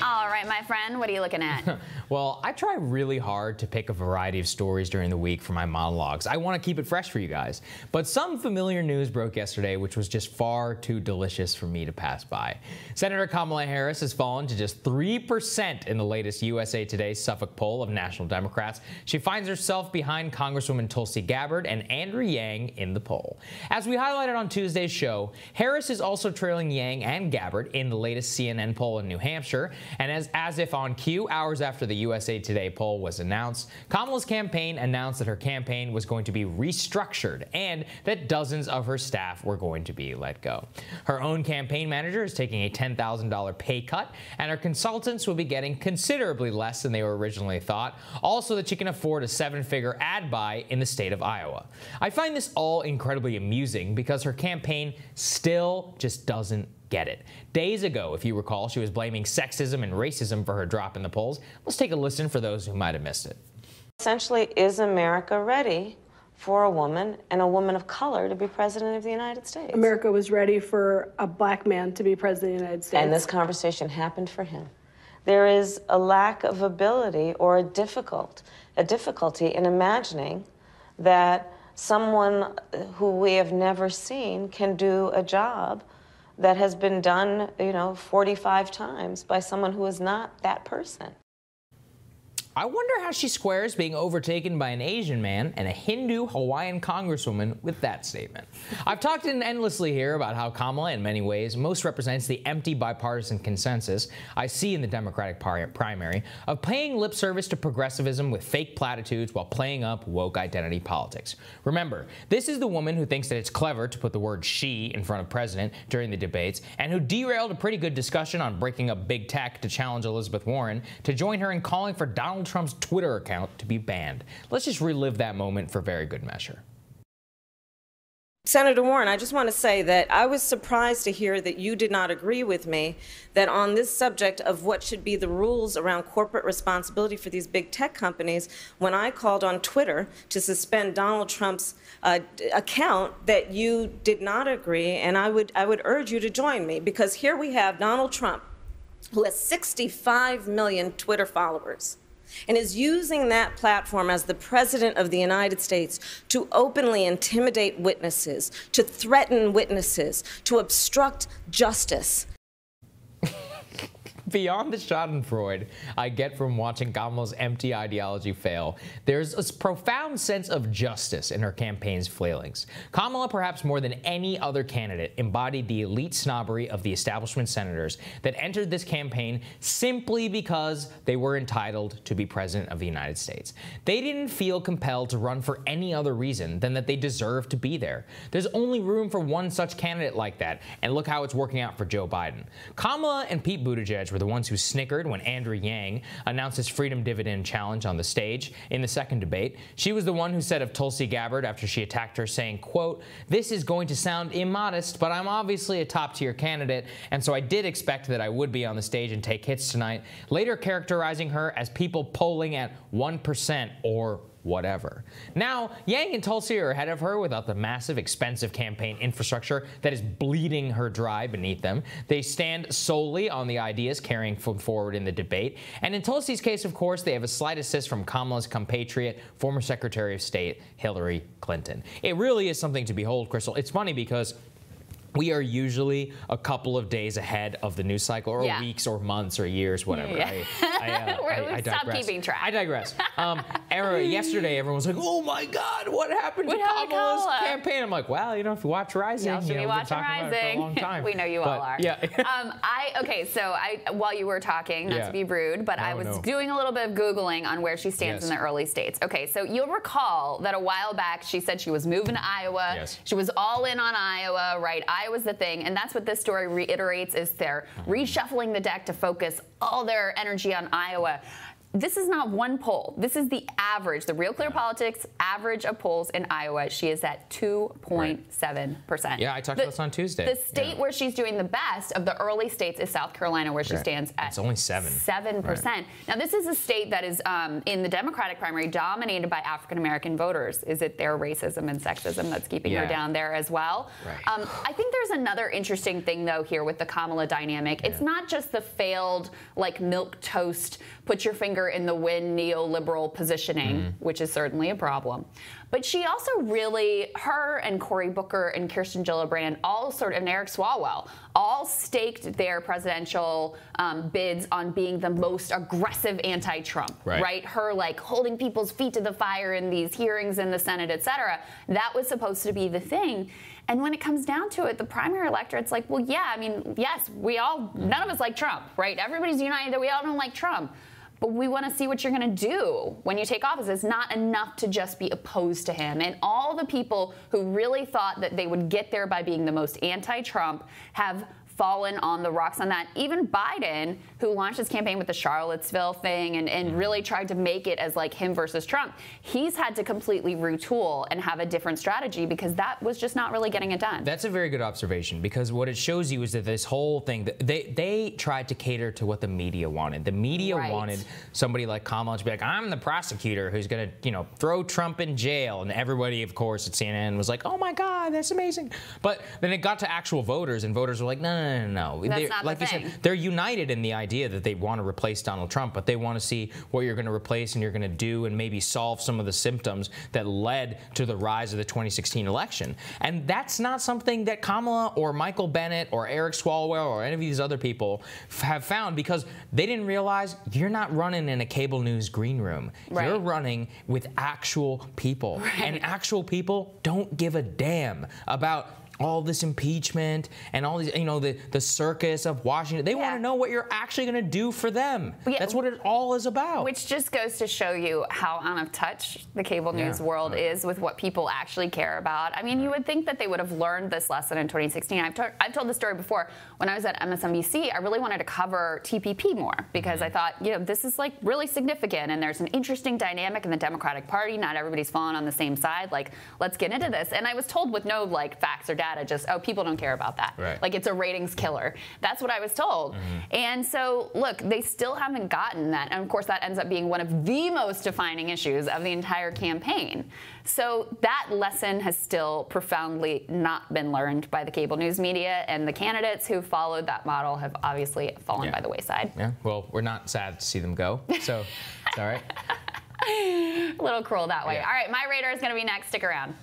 All right, my friend, what are you looking at? Well, I try really hard to pick a variety of stories during the week for my monologues. I want to keep it fresh for you guys. But some familiar news broke yesterday, which was just far too delicious for me to pass by. Senator Kamala Harris has fallen to just 3% in the latest USA Today Suffolk poll of National Democrats. She finds herself behind Congresswoman Tulsi Gabbard and Andrew Yang in the poll. As we highlighted on Tuesday's show, Harris is also trailing Yang and Gabbard in the latest CNN poll in New Hampshire. And as if on cue, hours after the USA Today poll was announced, Kamala's campaign announced that her campaign was going to be restructured and that dozens of her staff were going to be let go. Her own campaign manager is taking a $10,000 pay cut, and her consultants will be getting considerably less than they were originally thought, also that she can afford a 7-figure ad buy in the state of Iowa. I find this all incredibly amusing because her campaign still just doesn't get it. Days ago, if you recall, she was blaming sexism and racism for her drop in the polls. Let's take a listen for those who might have missed it. Essentially, is America ready for a woman and a woman of color to be president of the United States? America was ready for a black man to be president of the United States. And this conversation happened for him. There is a lack of ability or a difficulty in imagining that someone who we have never seen can do a job that has been done, 45 times by someone who is not that person. I wonder how she squares being overtaken by an Asian man and a Hindu Hawaiian congresswoman with that statement. I've talked endlessly here about how Kamala, in many ways, most represents the empty bipartisan consensus I see in the Democratic primary of paying lip service to progressivism with fake platitudes while playing up woke identity politics. Remember, this is the woman who thinks that it's clever to put the word she in front of president during the debates and who derailed a pretty good discussion on breaking up big tech to challenge Elizabeth Warren to join her in calling for Donald Trump's Twitter account to be banned. Let's just relive that moment for very good measure. Senator Warren, I just want to say that I was surprised to hear that you did not agree with me that on this subject of what should be the rules around corporate responsibility for these big tech companies, when I called on Twitter to suspend Donald Trump's account, that you did not agree, and I would urge you to join me, because here we have Donald Trump, who has 65 million Twitter followers, and is using that platform as the president of the United States to openly intimidate witnesses, to threaten witnesses, to obstruct justice. Beyond the schadenfreude I get from watching Kamala's empty ideology fail, there's a profound sense of justice in her campaign's failings. Kamala, perhaps more than any other candidate, embodied the elite snobbery of the establishment senators that entered this campaign simply because they were entitled to be president of the United States. They didn't feel compelled to run for any other reason than that they deserved to be there. There's only room for one such candidate like that, and look how it's working out for Joe Biden. Kamala and Pete Buttigieg were the ones who snickered when Andrew Yang announced his freedom dividend challenge on the stage in the second debate. She was the one who said of Tulsi Gabbard after she attacked her, saying, quote, "This is going to sound immodest, but I'm obviously a top-tier candidate, and so I did expect that I would be on the stage and take hits tonight," later characterizing her as people polling at 1% or whatever. Now, Yang and Tulsi are ahead of her without the massive, expensive campaign infrastructure that is bleeding her dry beneath them. They stand solely on the ideas carrying forward in the debate. And in Tulsi's case, of course, they have a slight assist from Kamala's compatriot, former Secretary of State Hillary Clinton. It really is something to behold, Crystal. It's funny because we are usually a couple of days ahead of the news cycle, or weeks or months or years, whatever. Yeah. I digress. Stop keeping track. I digress. Yesterday, everyone was like, "Oh my God, what happened to Kamala's campaign?" I'm like, "Well, if you watch Rising, you should be watching Rising. For a long time." We know you all are. Yeah. While you were talking, not to be rude, but I was doing a little bit of Googling on where she stands in the early states. Okay, so you'll recall that a while back she said she was moving to Iowa. Yes. She was all in on Iowa, right? Iowa's the thing, and that's what this story reiterates, is they're reshuffling the deck to focus all their energy on Iowa. this is not one poll. This is the average, the Real Clear Politics average of polls in Iowa. She is at 2.7%. Yeah, I talked about this on Tuesday. The state where she's doing the best of the early states is South Carolina, where she stands at it's only 7%. Right. Now, this is a state that is in the Democratic primary dominated by African-American voters. Is it their racism and sexism that's keeping her down there as well? Right. I think there's another interesting thing, though, here with the Kamala dynamic. It's not just the failed, like, milquetoast, put your finger in the wind neoliberal positioning, which is certainly a problem. But she also really, her and Cory Booker and Kirsten Gillibrand, and Eric Swalwell, all staked their presidential bids on being the most aggressive anti-Trump, right? Her, like, holding people's feet to the fire in these hearings in the Senate, et cetera. That was supposed to be the thing. And when it comes down to it, the primary electorate's like, well, yeah, I mean, yes, none of us like Trump, right? Everybody's united that we all don't like Trump. But we want to see what you're going to do when you take office. It's not enough to just be opposed to him. And all the people who really thought that they would get there by being the most anti-Trump have fallen on the rocks on that. Even Biden, who launched his campaign with the Charlottesville thing and really tried to make it as like him versus Trump, he's had to completely retool and have a different strategy because that was just not really getting it done. That's a very good observation, because what it shows you is that this whole thing, they tried to cater to what the media wanted. The media wanted somebody like Kamala to be like, I'm the prosecutor who's going to, throw Trump in jail. And everybody, of course, at CNN was like, oh my God, that's amazing. But then it got to actual voters, and voters were like, no. That's not like the you thing. said, they're united in the idea that they want to replace Donald Trump, but they want to see what you're going to replace and you're going to do and maybe solve some of the symptoms that led to the rise of the 2016 election. And that's not something that Kamala or Michael Bennet or Eric Swalwell or any of these other people have found, because they didn't realize you're not running in a cable news green room. You're running with actual people. And actual people don't give a damn about all this impeachment and all these, the circus of Washington. They want to know what you're actually going to do for them. That's what it all is about. Which just goes to show you how out of touch the cable news world is with what people actually care about. I mean, you would think that they would have learned this lesson in 2016. I've told the story before. When I was at MSNBC, I really wanted to cover TPP more because I thought, this is like really significant and there's an interesting dynamic in the Democratic Party. Not everybody's falling on the same side. Like, let's get into this. And I was told with no facts or data, just, people don't care about that. Like, it's a ratings killer. That's what I was told. And so, look, they still haven't gotten that. And of course, that ends up being one of the most defining issues of the entire campaign. So that lesson has still profoundly not been learned by the cable news media, and the candidates who followed that model have obviously fallen by the wayside. Yeah, well, we're not sad to see them go, so it's all right. A little cruel that way. All right, my radar is going to be next. Stick around.